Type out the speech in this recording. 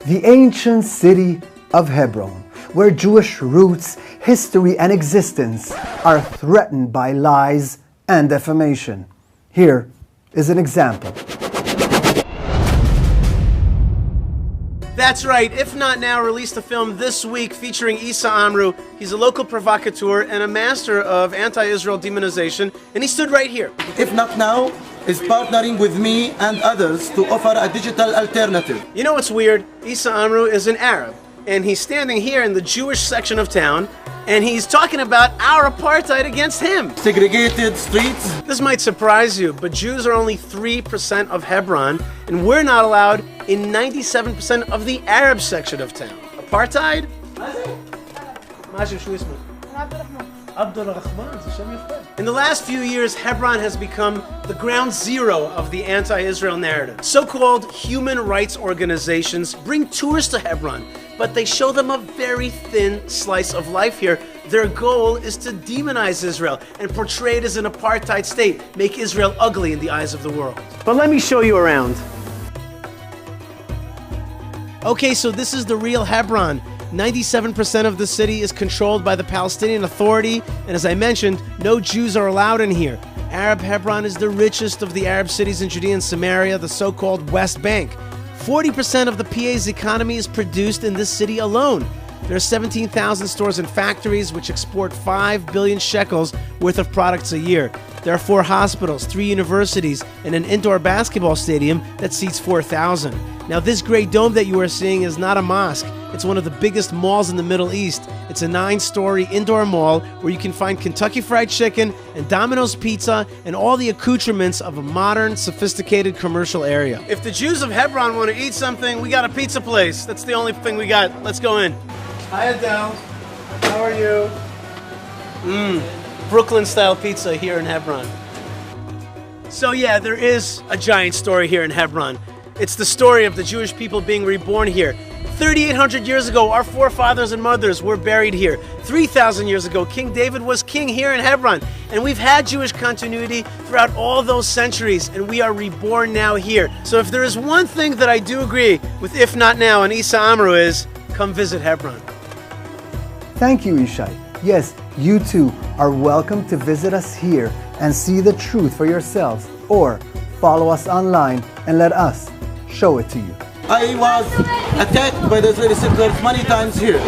The ancient city of Hebron, where Jewish roots, history, and existence are threatened by lies and defamation. Here is an example. That's right, If Not Now released a film this week featuring Issa Amru. He's a local provocateur and a master of anti-Israel demonization, and he stood right here. If Not Now is partnering with me and others to offer a digital alternative. You know what's weird? Issa Amru is an Arab, and he's standing here in the Jewish section of town, and he's talking about our apartheid against him. Segregated streets. This might surprise you, but Jews are only 3% of Hebron, and we're not allowed in 97% of the Arab section of town. Apartheid? In the last few years, Hebron has become the ground zero of the anti-Israel narrative. So-called human rights organizations bring tourists to Hebron, but they show them a very thin slice of life here. Their goal is to demonize Israel and portray it as an apartheid state, make Israel ugly in the eyes of the world. But let me show you around. Okay, so this is the real Hebron. 97% of the city is controlled by the Palestinian Authority, and as I mentioned, no Jews are allowed in here. Arab Hebron is the richest of the Arab cities in Judea and Samaria, the so-called West Bank. 40% of the PA's economy is produced in this city alone. There are 17,000 stores and factories which export 5 billion shekels worth of products a year. There are 4 hospitals, 3 universities, and an indoor basketball stadium that seats 4,000. Now, this great dome that you are seeing is not a mosque. It's one of the biggest malls in the Middle East. It's a 9-story indoor mall where you can find Kentucky Fried Chicken and Domino's Pizza and all the accoutrements of a modern, sophisticated commercial area. If the Jews of Hebron want to eat something, we got a pizza place. That's the only thing we got. Let's go in. Hi, Adele. How are you? Brooklyn-style pizza here in Hebron. So yeah, there is a giant story here in Hebron. It's the story of the Jewish people being reborn here. 3,800 years ago, our forefathers and mothers were buried here. 3,000 years ago, King David was king here in Hebron. And we've had Jewish continuity throughout all those centuries, and we are reborn now here. So if there is one thing that I do agree with If Not Now and Issa Amru is, come visit Hebron. Thank you, Ishai. Yes, you too are welcome to visit us here and see the truth for yourselves, or follow us online and let us show it to you. I was attacked by the Israeli settlers many times here.